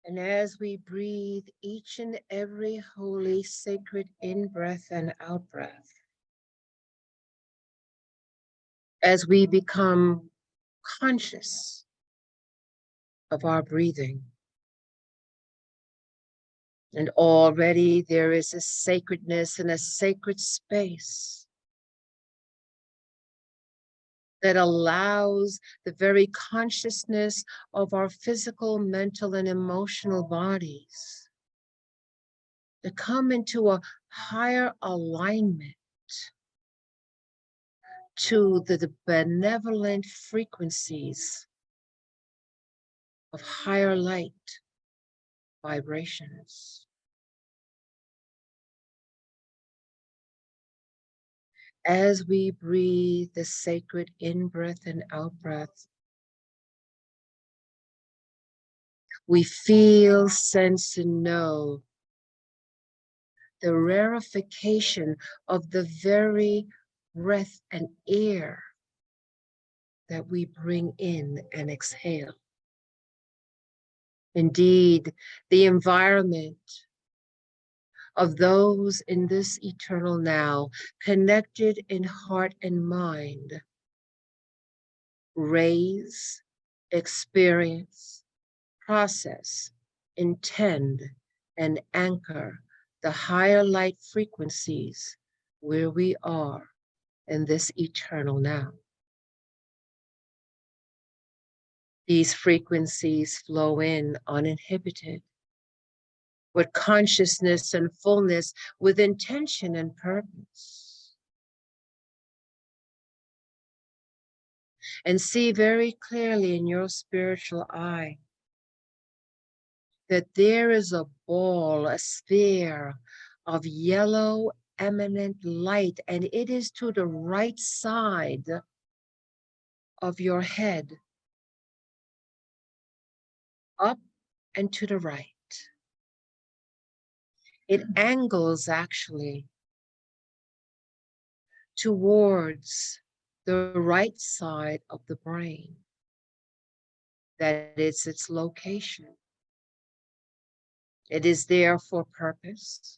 And as we breathe each and every holy, sacred in-breath and out-breath, as we become conscious of our breathing, and already there is a sacredness and a sacred space that allows the very consciousness of our physical, mental, and emotional bodies to come into a higher alignment to the benevolent frequencies of higher light vibrations. As we breathe the sacred in-breath and out-breath, we feel, sense, and know the rarefication of the very breath and air that we bring in and exhale. Indeed, the environment of those in this eternal now, connected in heart and mind, raise, experience, process, intend, and anchor the higher light frequencies where we are in this eternal now. These frequencies flow in uninhibited, with consciousness and fullness, with intention and purpose. And see very clearly in your spiritual eye that there is a ball, a sphere of yellow eminent light, and it is to the right side of your head, up and to the right. It angles actually towards the right side of the brain. That is its location. It is there for purpose.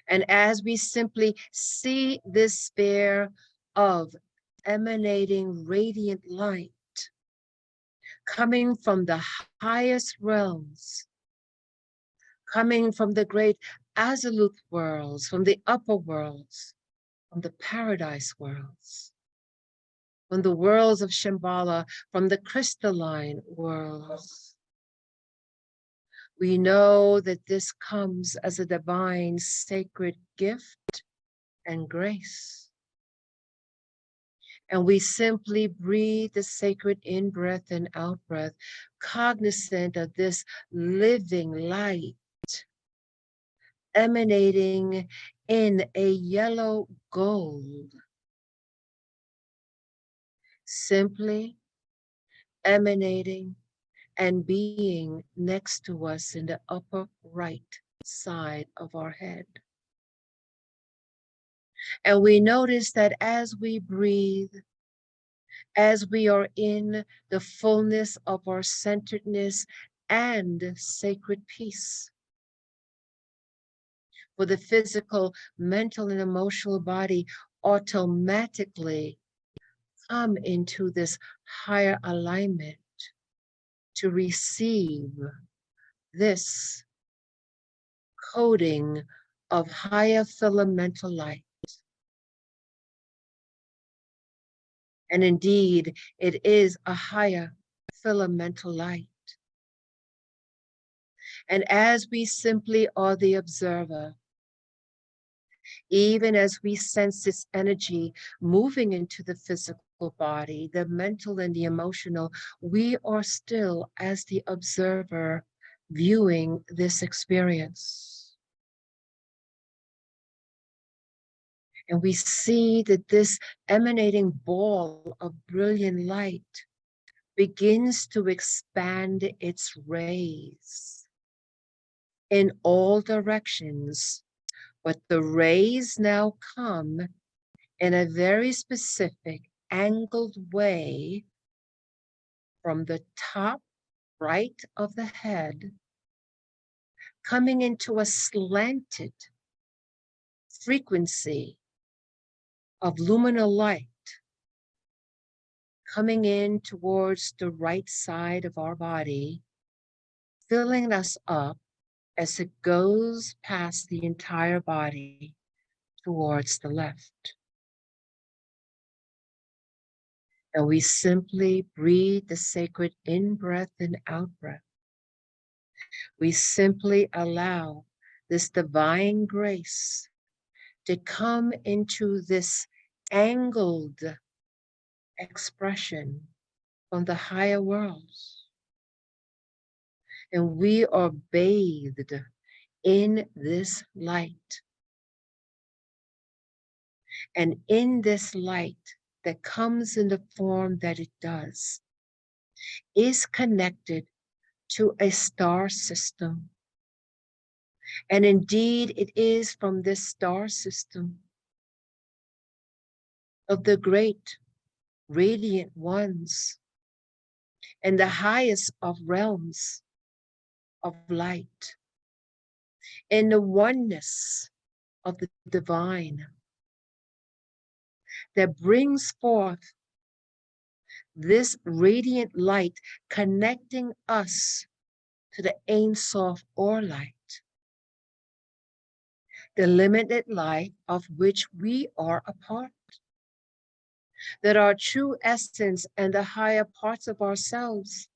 And as we simply see this sphere of emanating radiant light coming from the highest realms, coming from the great absolute worlds, from the upper worlds, from the paradise worlds, from the worlds of Shambhala, from the crystalline worlds. We know that this comes as a divine sacred gift and grace. And we simply breathe the sacred in-breath and out-breath, cognizant of this living light emanating in a yellow gold, simply emanating and being next to us in the upper right side of our head. And we notice that as we breathe, as we are in the fullness of our centeredness and sacred peace, for the physical, mental, and emotional body automatically come into this higher alignment to receive this coding of higher filamental light. And indeed, it is a higher filamental light. And as we simply are the observer, even as we sense this energy moving into the physical body, the mental and the emotional, we are still as the observer viewing this experience. And we see that this emanating ball of brilliant light begins to expand its rays in all directions, but the rays now come in a very specific angled way from the top right of the head, coming into a slanted frequency of luminal light, coming in towards the right side of our body, filling us up as it goes past the entire body towards the left. And we simply breathe the sacred in-breath and out-breath. We simply allow this divine grace to come into this angled expression from the higher worlds. And we are bathed in this light. And in this light that comes in the form that it does, is connected to a star system. And indeed, it is from this star system of the great radiant ones and the highest of realms of light, in the oneness of the divine, that brings forth this radiant light, connecting us to the Ein Sof or light, the limited light of which we are a part, that our true essence and the higher parts of ourselves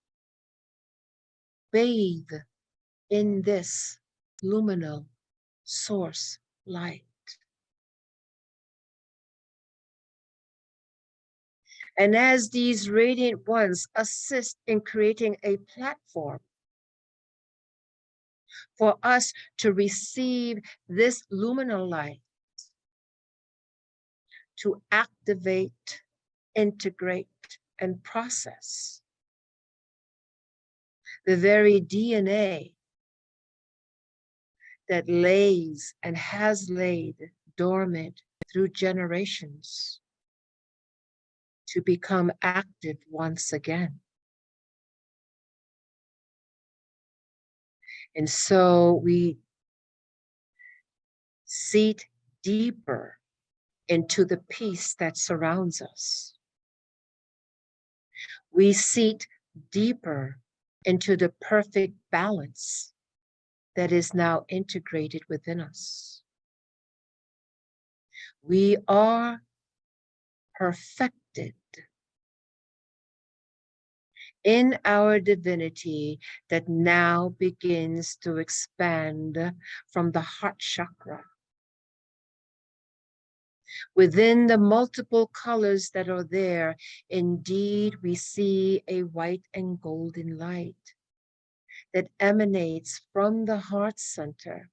bathe in this luminal source light. And as these radiant ones assist in creating a platform for us to receive this luminal light, to activate, integrate, and process the very DNA that lays and has laid dormant through generations to become active once again. And so we seat deeper into the peace that surrounds us. We seat deeper into the perfect balance that is now integrated within us. We are perfected in our divinity that now begins to expand from the heart chakra. Within the multiple colors that are there, indeed, we see a white and golden light that emanates from the heart center,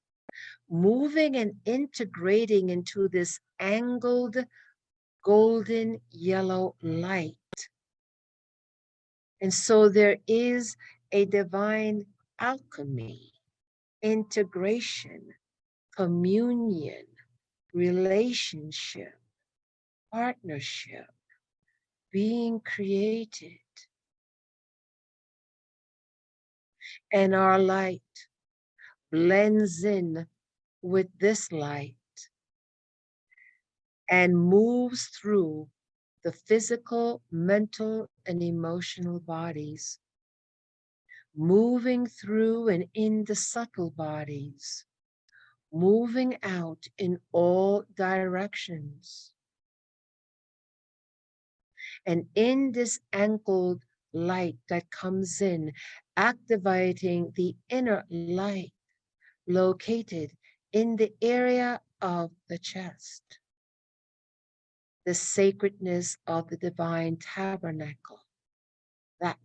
moving and integrating into this angled golden yellow light. And so there is a divine alchemy, integration, communion, relationship, partnership being created. And our light blends in with this light and moves through the physical, mental, and emotional bodies, moving through and in the subtle bodies, moving out in all directions. And in this angled light that comes in, activating the inner light located in the area of the chest, the sacredness of the divine tabernacle, that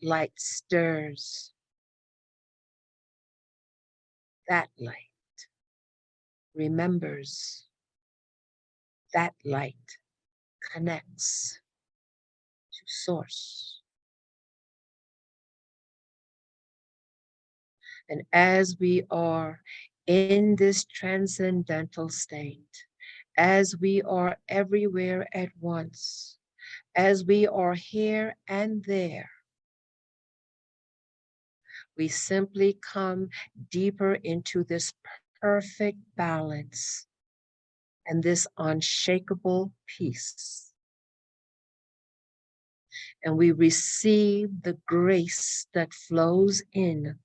light stirs, that light remembers, that light connects to source. And as we are in this transcendental state, as we are everywhere at once, as we are here and there, we simply come deeper into this perfect balance and this unshakable peace. And we receive the grace that flows in,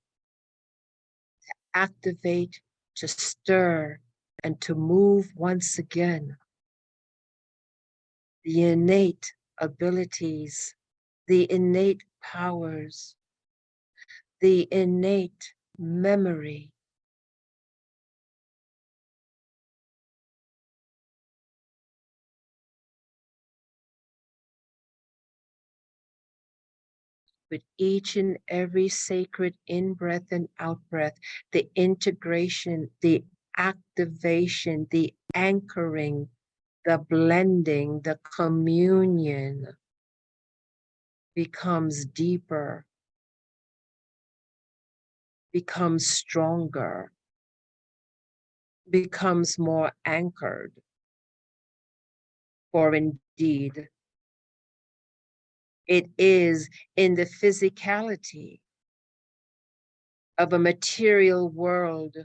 activate, to stir, and to move once again the innate abilities, the innate powers, the innate memory. With each and every sacred in-breath and out-breath, the integration, the activation, the anchoring, the blending, the communion becomes deeper, becomes stronger, becomes more anchored. For indeed, it is in the physicality of a material world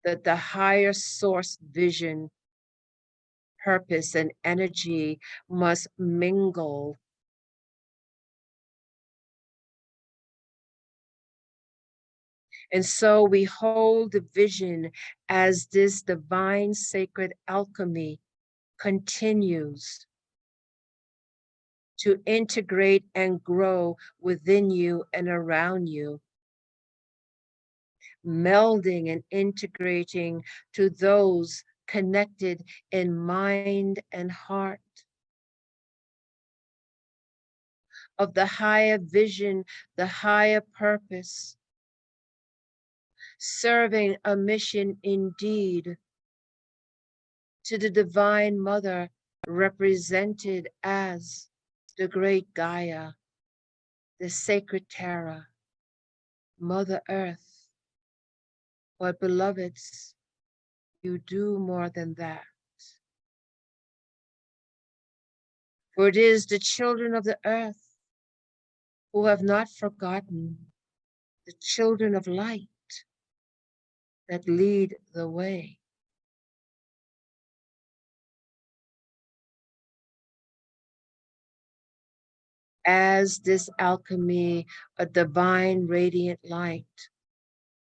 that the higher source vision, purpose, and energy must mingle. And so we hold the vision as this divine sacred alchemy continues to integrate and grow within you and around you, melding and integrating to those connected in mind and heart of the higher vision, the higher purpose, serving a mission indeed to the Divine Mother represented as the great Gaia, the sacred Terra, Mother Earth. But beloveds, you do more than that. For it is the children of the earth who have not forgotten, the children of light that lead the way. As this alchemy, a divine radiant light,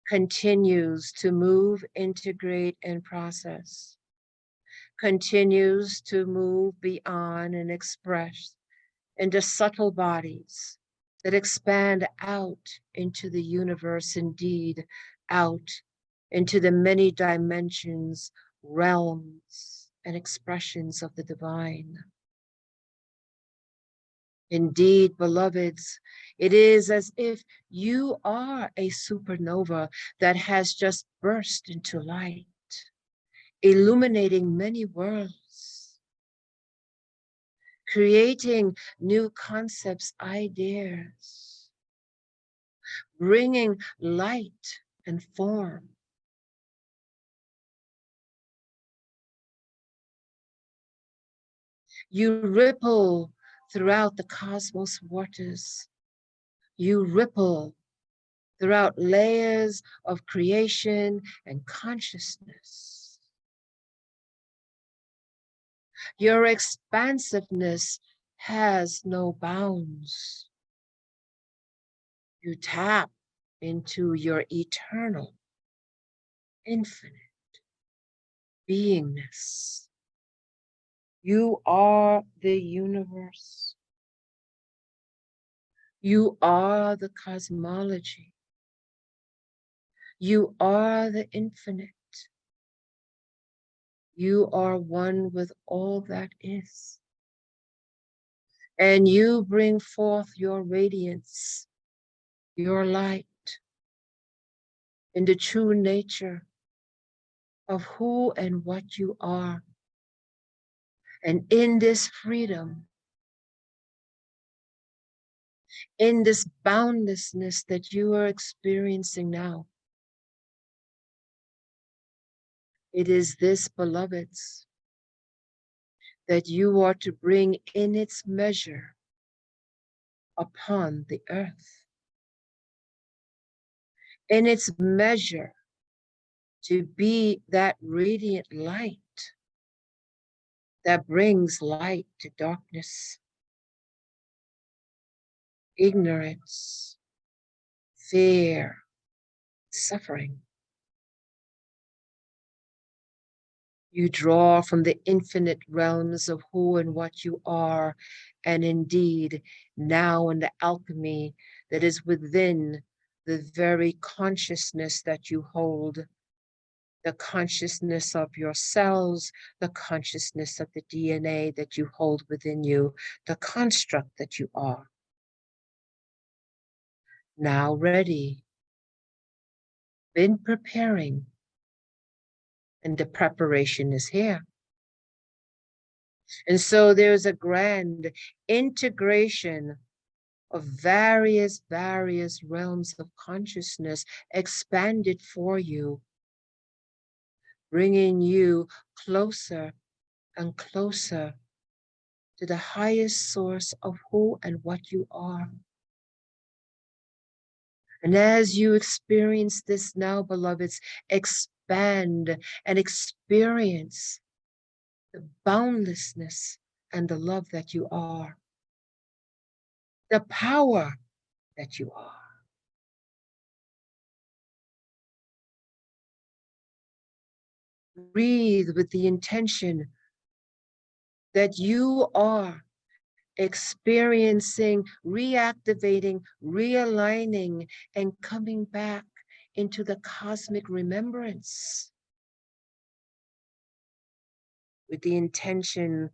continues to move, integrate, and process, continues to move beyond and express into subtle bodies that expand out into the universe, indeed, out into the many dimensions, realms, and expressions of the divine. Indeed, beloveds, it is as if you are a supernova that has just burst into light, illuminating many worlds, creating new concepts, ideas, bringing light and form. You ripple throughout the cosmos waters. You ripple throughout layers of creation and consciousness. Your expansiveness has no bounds. You tap into your eternal, infinite beingness. You are the universe. You are the cosmology. You are the infinite. You are one with all that is. And you bring forth your radiance, your light, in the true nature of who and what you are. And in this freedom, in this boundlessness that you are experiencing now, it is this, beloveds, that you are to bring in its measure upon the earth, in its measure to be that radiant light that brings light to darkness, ignorance, fear, suffering. You draw from the infinite realms of who and what you are, and indeed now in the alchemy that is within the very consciousness that you hold, the consciousness of your cells, the consciousness of the DNA that you hold within you, the construct that you are. Now ready, been preparing, and the preparation is here. And so there's a grand integration of various realms of consciousness expanded for you, bringing you closer and closer to the highest source of who and what you are. And as you experience this now, beloveds, expand and experience the boundlessness and the love that you are, the power that you are. Breathe with the intention that you are experiencing, reactivating, realigning, and coming back into the cosmic remembrance with the intention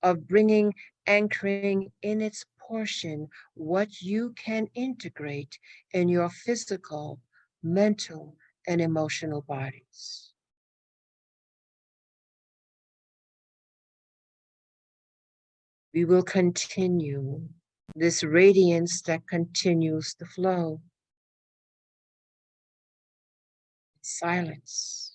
of bringing, anchoring in its portion what you can integrate in your physical, mental, and emotional bodies. We will continue this radiance that continues to flow. Silence.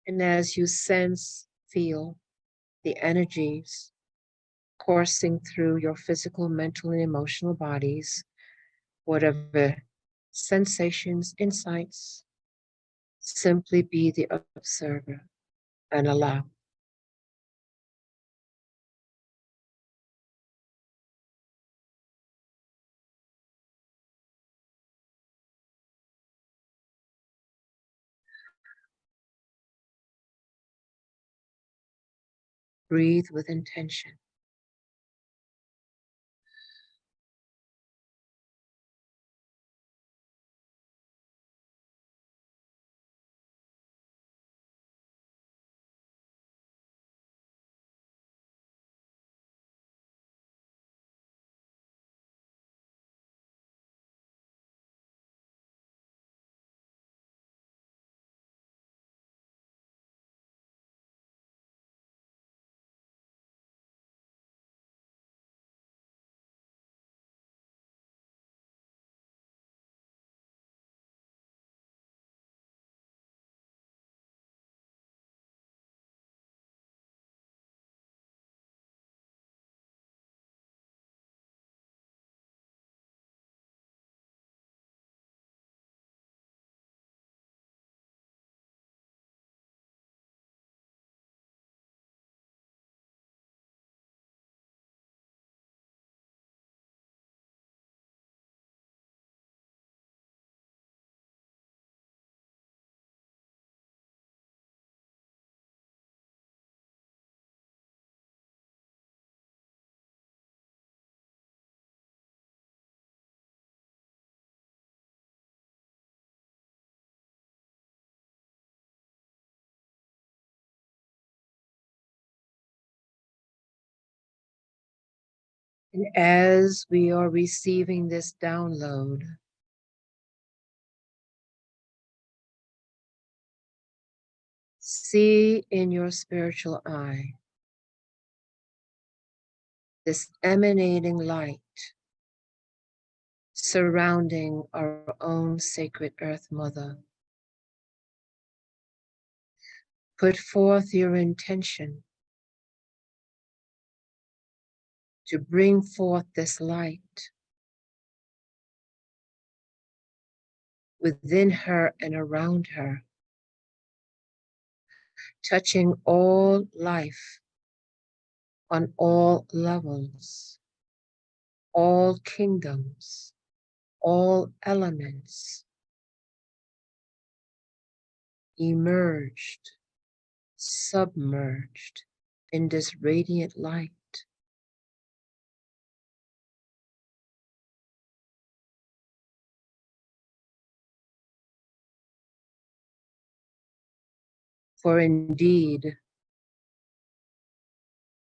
And as you sense, feel the energies coursing through your physical, mental, and emotional bodies, whatever sensations, insights, simply be the observer and allow. Breathe with intention. And as we are receiving this download, see in your spiritual eye this emanating light surrounding our own sacred Earth Mother. Put forth your intention to bring forth this light within her and around her, touching all life on all levels, all kingdoms, all elements, emerged, submerged in this radiant light. For indeed,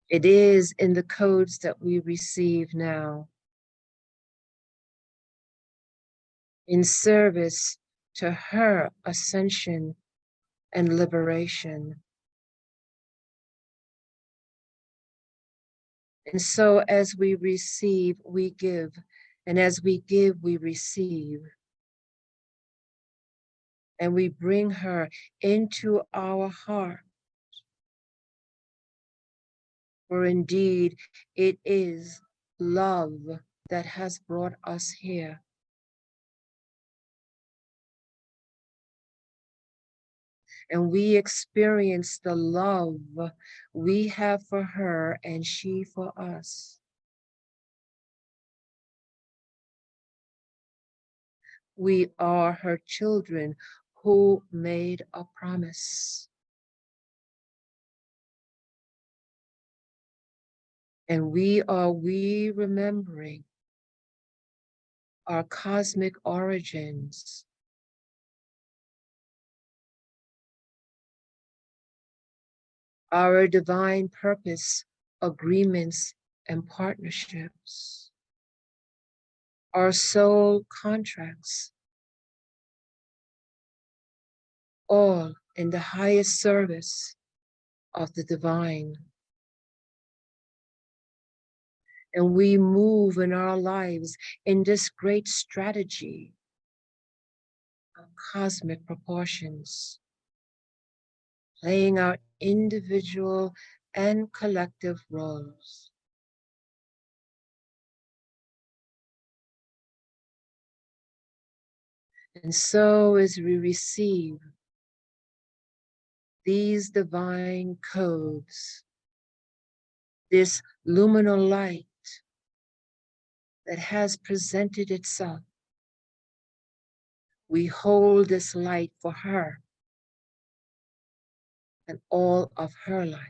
it is in the codes that we receive now, in service to her ascension and liberation. And so as we receive, we give. And as we give, we receive. And we bring her into our heart. For indeed, it is love that has brought us here. And we experience the love we have for her and she for us. We are her children who made a promise. And we are remembering our cosmic origins, our divine purpose, agreements, and partnerships, our soul contracts, all in the highest service of the divine. And we move in our lives in this great strategy of cosmic proportions, playing out individual and collective roles. And so as we receive these divine codes, this luminal light that has presented itself, we hold this light for her and all of her life.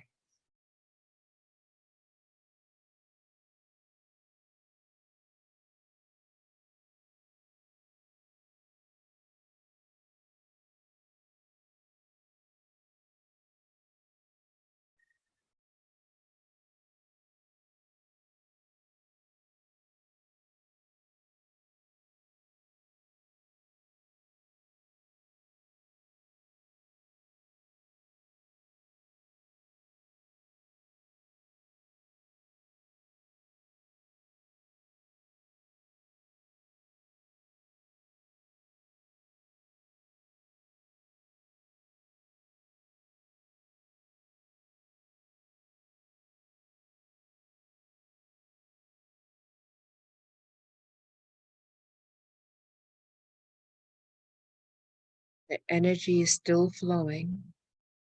The energy is still flowing,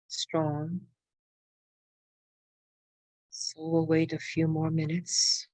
strong. So we'll wait a few more minutes.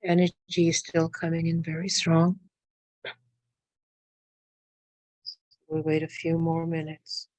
Energy is still coming in very strong. We'll wait a few more minutes.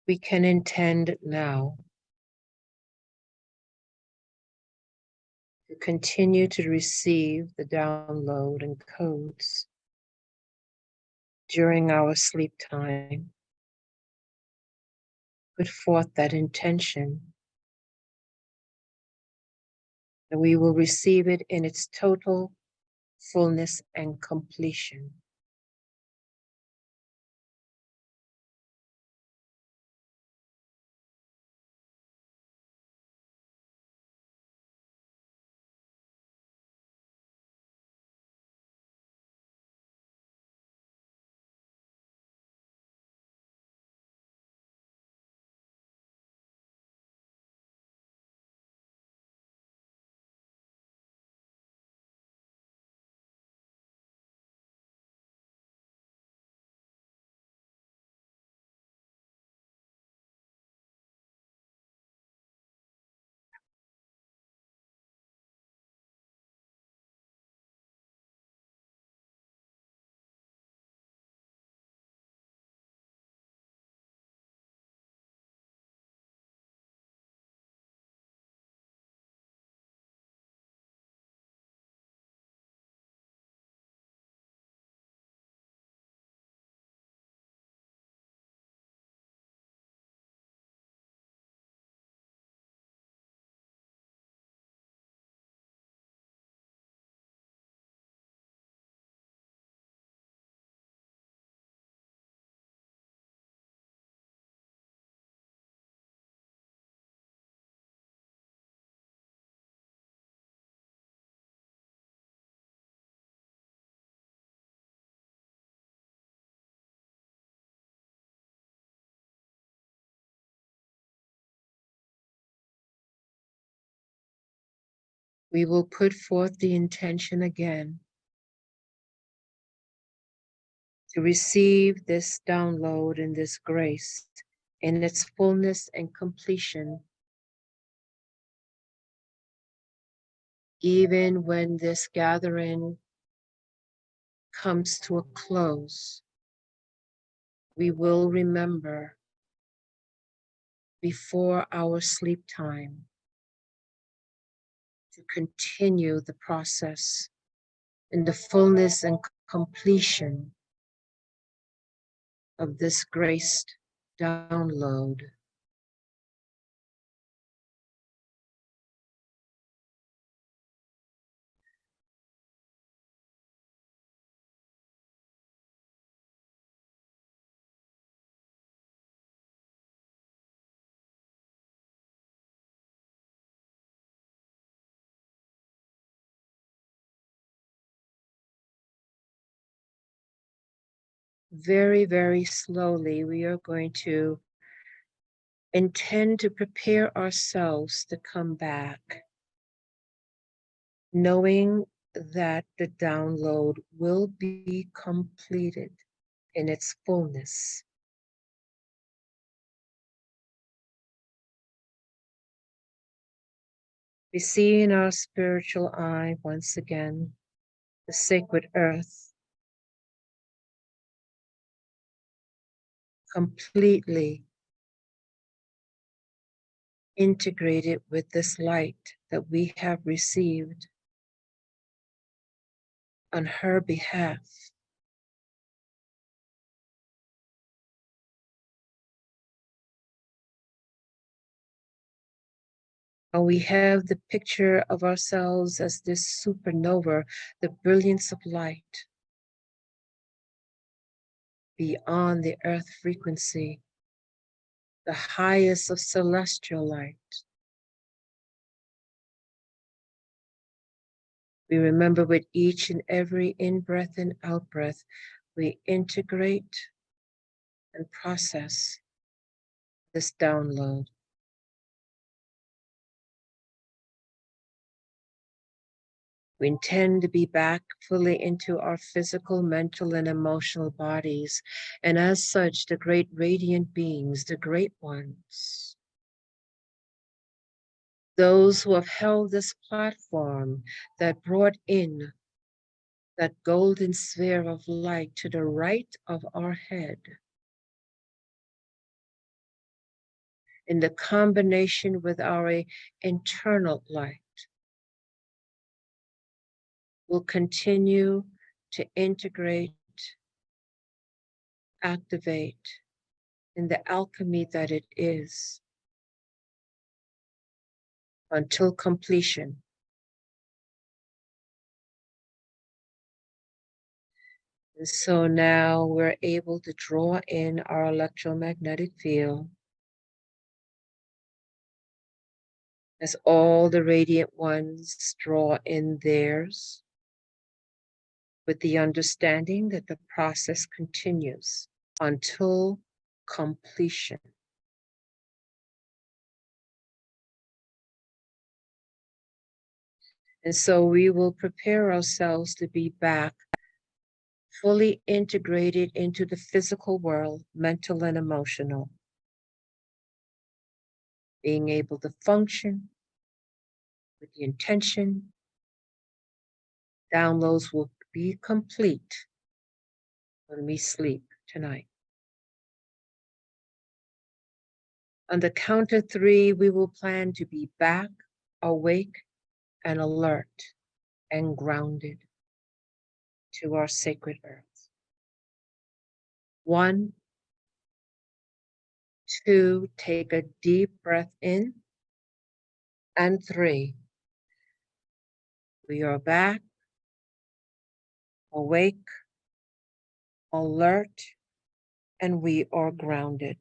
We can intend now to continue to receive the download and codes during our sleep time. Put forth that intention that we will receive it in its total fullness and completion. We will put forth the intention again to receive this download and this grace in its fullness and completion, even when this gathering comes to a close. We will remember before our sleep time to continue the process in the fullness and completion of this graced download. very, very slowly, we are going to intend to prepare ourselves to come back, knowing that the download will be completed in its fullness. We see in our spiritual eye once again the sacred earth completely integrated with this light that we have received on her behalf. And we have the picture of ourselves as this supernova, the brilliance of light beyond the earth frequency, the highest of celestial light. We remember with each and every in-breath and out-breath, we integrate and process this download. We intend to be back fully into our physical, mental, and emotional bodies. And as such, the great radiant beings, the great ones, those who have held this platform that brought in that golden sphere of light to the right of our head, in the combination with our internal light, will continue to integrate, activate in the alchemy that it is until completion. And so now we're able to draw in our electromagnetic field as all the radiant ones draw in theirs, with the understanding that the process continues until completion. And so we will prepare ourselves to be back fully integrated into the physical world, mental and emotional, being able to function with the intention. Downloads will be complete when we sleep tonight. On the count of three, we will plan to be back, awake, and alert, and grounded to our sacred earth. 1, 2, take a deep breath in, and 3, we are back, awake, alert, and we are grounded.